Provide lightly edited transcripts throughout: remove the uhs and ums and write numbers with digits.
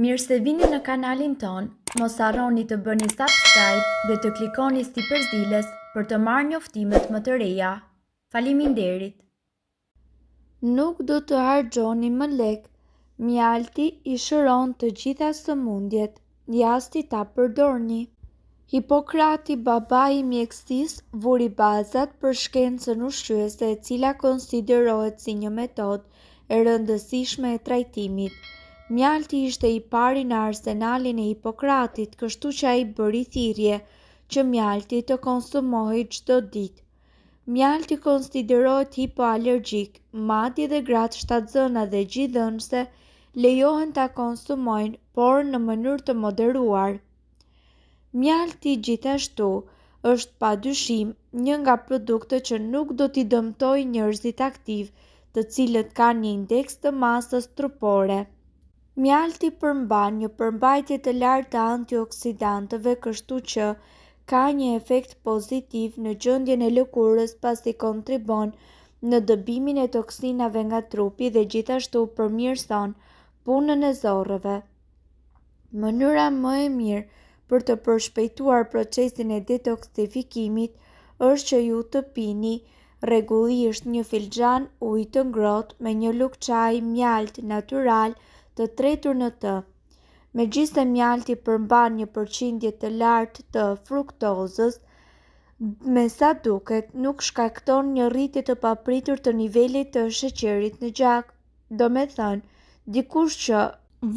Mirë se vini në kanalin ton, mos harroni të bëni subscribe dhe të klikoni si përzieles për të marrë njoftimet më të reja. Faleminderit. Nuk do të harxhoni më lek, mjalti i shëron të gjitha sëmundjet, jasti ta përdorni. Hipokrati, babai i mjekësisë, vuri bazat për shkencën ushqyese e cila konsiderohet si një metodë e rëndësishme e trajtimit. Mjalti ishte i pari në arsenalin e Hipokratit, kështu që ai bëri thirrje që mjalti të konsumohej çdo ditë. Mjalti konsiderohet hipoalergjik, madje dhe gratë shtatzëna dhe gjithënëse lejohen ta konsumojnë, por në mënyrë të moderuar. Mjalti gjithashtu është padyshim një nga produktet që nuk do t'i dëmtojë njerëzit aktiv, të cilët kanë një indeks të masës trupore. Mjalti përmban një përmbajtje të lartë të antioksidantëve, kështu që ka një efekt pozitiv në gjendjen e lëkurës pasi kontribon në dëbimin e toksinave nga trupi dhe gjithashtu përmirëson punën e zorrëve. Mënyra më e mirë për të përshpejtuar procesin e detoksifikimit është që ju të pini rregullisht një filxhan ujë të ngrohtë me një lugë çaji mjalt natyral të tretur në të. Megjithëse mjalti përmban një përqindje të lartë të fruktozës, me sa duket nuk shkakton një rritje të papritur të nivelit të sheqerit në gjak. Do me thënë, dikush që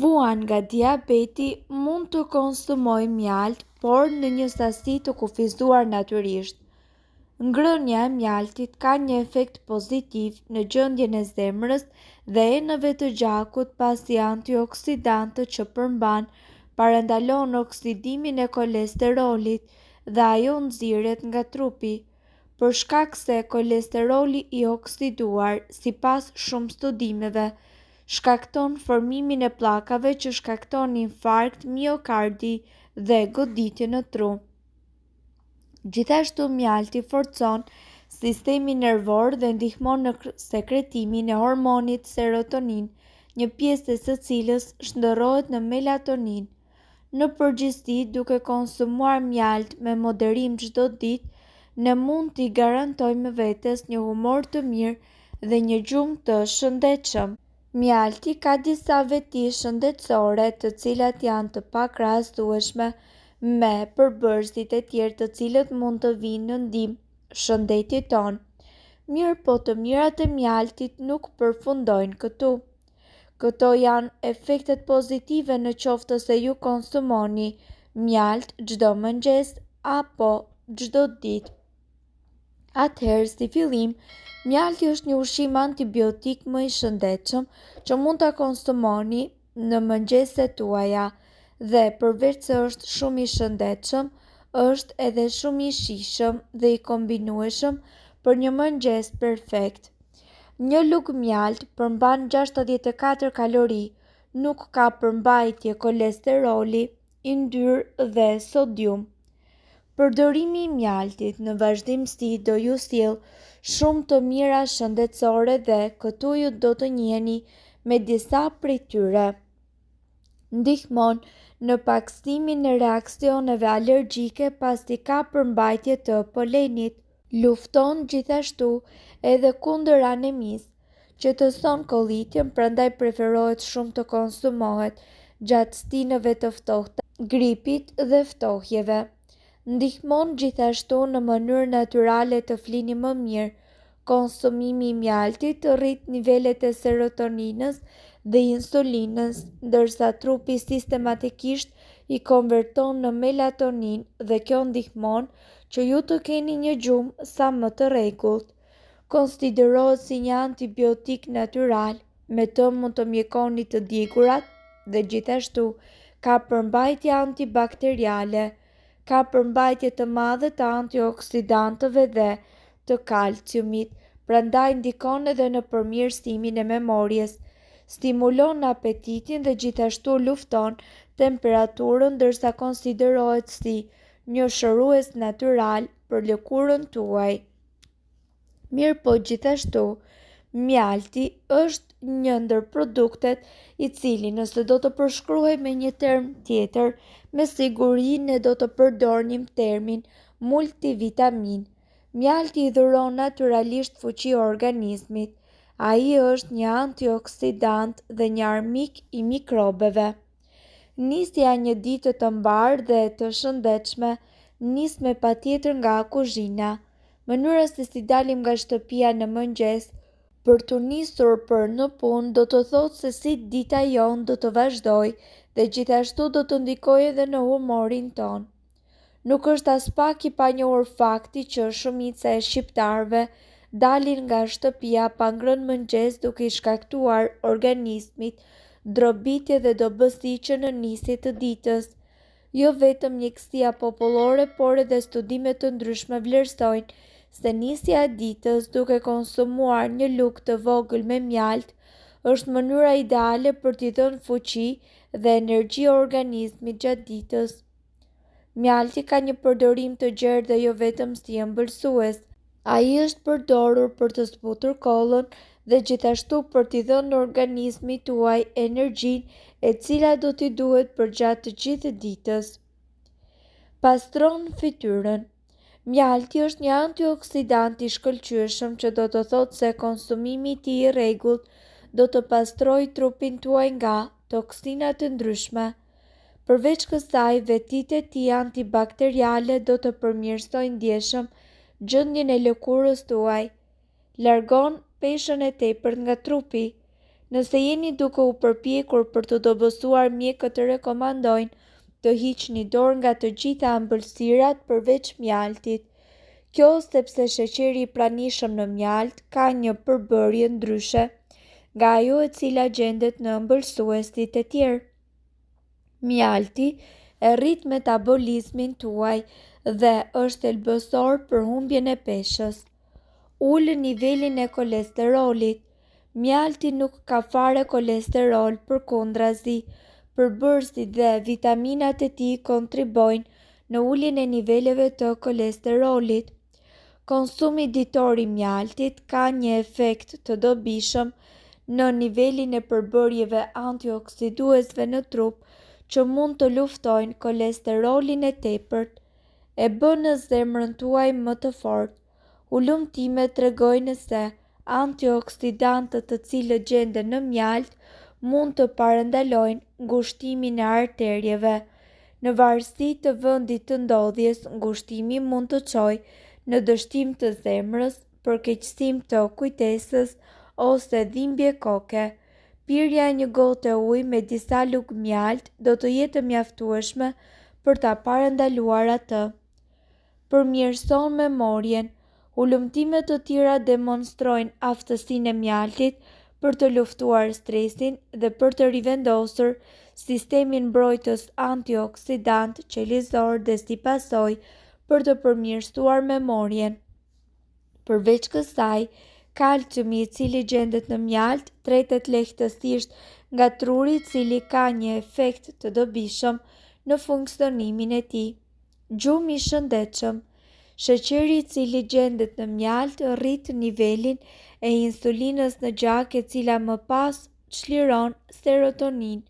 vuan nga diabeti mund të konsumojë mjalt, por në një sasi të kufizuar natyrisht. Ngrënia e mjaltit ka një efekt pozitiv në gjendjen e zemrës dhe enëve të gjakut pasi antioksidantët që përmban parandalon oksidimin e kolesterolit dhe ajo nxirret nga trupi. Për shkak se kolesteroli i oksiduar, sipas shumë studimeve, shkakton formimin e pllakave që shkakton infarkt miokardi dhe goditje në tru. Gjithashtu mjalti forcon sistemin nervor dhe ndihmon në sekretimin e hormonit serotonin, një pjesë e së cilës shndërrohet në melatonin. Në përgjithësi, duke konsumuar mjalt me moderim çdo ditë, ne mund t'i garantojmë vetes një humor të mirë dhe një gjumë të shëndetshëm. Mjalti ka disa veti shëndetësore të cilat janë të pakrahasueshme me përbërësit e tjerë të cilët mund të vinë në ndihmë shëndetit tonë. Mirë po të mirat e mjaltit nuk përfundojnë këtu. Këto janë efektet pozitive në qoftë se ju konsumoni mjalt çdo mëngjes apo çdo ditë. Atëherë, si fillim, mjalti është një ushqim antibiotik më i shëndetshëm që mund ta konsumoni në mëngjeset tuaja. Dhe përveç se është shumë i shëndetshëm, është edhe shumë i shijshëm dhe i kombinueshëm për një mëngjes perfekt. Një lugë mjalt përmban 64 kalori, nuk ka përmbajtje kolesteroli, yndyrë dhe sodium. Përdorimi i mjaltit në vazhdimsi do ju sjellë shumë të mira shëndetësore dhe këtu ju do të njiheni me disa prej tyre. Ndihmon në pakstimin e reaksioneve alergjike pasi ka përmbajtje të polenit. Lufton gjithashtu edhe kundër anemisë, qetëson kollitjen, prandaj preferohet shumë të konsumohet gjatë stinëve të ftohta, gripit dhe ftohjeve. Ndihmon gjithashtu në mënyrë natyrale të flini më mirë. Konsumimi i mjaltit rrit nivelet e serotoninës dhe insulinës, ndërsa trupi sistematikisht i konverton në melatonin dhe kjo ndihmon që ju të keni një gjumë sa më të rregullt. Konsiderohet si një antibiotik natyral, me të mund të mjekoni të djegurat dhe gjithashtu ka përmbajtje antibakteriale, ka përmbajtje të madhe të antioksidantëve dhe të kalciumit, prandaj ndikon edhe në përmirësimin e memorjes. Stimulon apetitin dhe gjithashtu lufton temperaturën, ndërsa konsiderohet si një shërues natyral për lëkurën tuaj. Mirë po gjithashtu, Mjalti është një ndër produktet i cili nëse do të përshkruhej me një term tjetër, me siguri ne do të përdornim termin multivitamin. Mjalti i dhuron naturalisht fuqi organizmit. Ai është një antioksidant dhe një armik i mikrobeve. Nisja një ditë të mbarë dhe të shëndetshme nis me patjetër nga kuzhina. Mënyra se si dalim nga shtëpia në mëngjes për të nisur për në punë do të thotë se si dita jonë do të vazhdoj dhe gjithashtu do të ndikojë edhe në humorin ton. Nuk është as pak i panjohur fakti që shumica e shqiptarëve dalin nga shtëpia pa ngrënë mëngjes duke i shkaktuar organizmit drobitje dhe dobësiqe në nisje të ditës. Jo vetëm mjekësia popullore, por edhe studime të ndryshme vlerësojnë se nisja e ditës duke konsumuar një lugë të vogël me mjalt është mënyra ideale për t'i dhënë fuqi dhe energji organizmit gjatë ditës. Mjalti ka një përdorim të gjerë dhe jo vetëm si ëmbëlsues. Ai është përdorur për të zbutur kollën dhe gjithashtu për t'i dhënë organizmit tuaj energjinë e cila do t'i duhet për gjatë të gjithë ditës. Pastron fytyrën. Mjalti është një antioksidant i shkëlqyeshëm që do të thotë se konsumimi i tij i rregullt do të pastrojë trupin tuaj nga toksina të ndryshme. Përveç kësaj, vetitë e tij antibakteriale do të përmirësojnë ndjeshëm gjendjen e lëkurës tuaj. Largon peshën e tepërt nga trupi. Nëse jeni duke u përpjekur për të dobësuar, mjekët të rekomandojnë të hiqni dorë nga të gjitha ëmbëlsirat përveç mjaltit. Kjo sepse sheqeri i pranishëm në mjalt ka një përbërje ndryshe nga ajo e cila gjendet në ëmbëlsuesit e tjerë. Mjalti e rrit metabolizmin tuaj dhe është thelbësor për humbjen e peshës. Ul nivelin e kolesterolit. Mjalti nuk ka fare kolesterol, përkundrazi, përbërësit dhe vitaminat e tij kontribojnë në uljen e niveleve të kolesterolit. Konsumi ditor i mjaltit ka një efekt të dobishëm në nivelin e përbërjeve antioksiduesve në trup që mund të luftojnë kolesterolin e tepërt, e bën në zemrën tuaj më të fortë. Ulumtimet tregojnë se antioksidantët të cilët gjenden në mjalt mund të parandalojnë ngushtimin e arterieve. Në varësi të vendit të ndodhjes, ngushtimi mund të çojë në dështim të zemrës, përkeqësim të kujtesës ose dhimbje koke. Pirja e një gote ujë me disa lugë mjalt do të jetë mjaftueshme për ta parandaluar atë. Përmirëson memorien. Ulumtime të tjera demonstrojnë aftësinë e mjaltit për të luftuar stresin dhe për të rivendosur sistemin mbrojtës antioksidant qelizor dhe si pasojë për të përmirësuar memorien. Përveç kësaj, kalciumi i cili gjendet në mjalt tretet lehtësisht nga truri i cili ka një efekt të dobishëm në funksionimin e tij. Gjumi i shëndetshëm. Sheqeri i cili gjendet në mjalt rrit nivelin e insulinës në gjak e cila më pas çliron serotonin.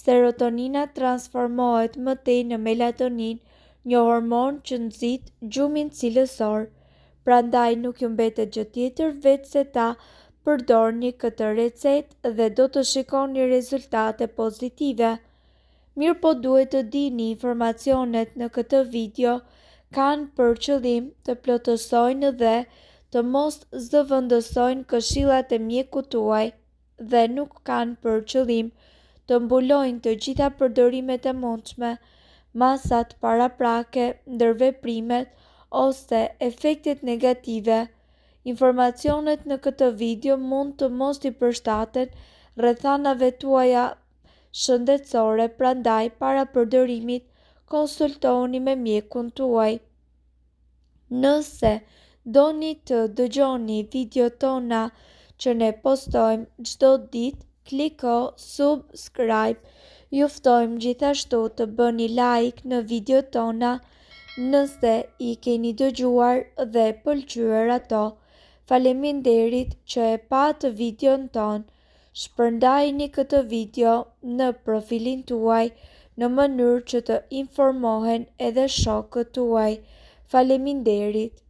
Serotonina transformohet më tej në melatonin, një hormon që nxit gjumin cilësor. Prandaj nuk ju mbetet gjë tjetër veç se ta përdorni këtë recetë dhe do të shikoni rezultate pozitive. Mirë po duhet të dini informacionet në këtë video kanë për qëllim të plotësojnë dhe të mos zëvendësojnë këshillat e mjekut tuaj dhe nuk kanë për qëllim të mbulojnë të gjitha përdorimet e mundshme, masat paraprake, ndërveprimet ose efektet negative. Informacionet në këtë video mund të mos i përshtaten rrethanave tuaja shëndetësore, prandaj para përdorimit konsultoni me mjekun tuaj. Nëse doni të dëgjoni video tona që ne postojmë çdo ditë, kliko subscribe. Ju ftojmë gjithashtu të bëni like në video tona nëse i keni dëgjuar dhe pëlqyer ato. Faleminderit që e patë videon tonë. Shpërndajni këtë video në profilin tuaj në mënyrë që të informohen edhe shokët tuaj. Faleminderit.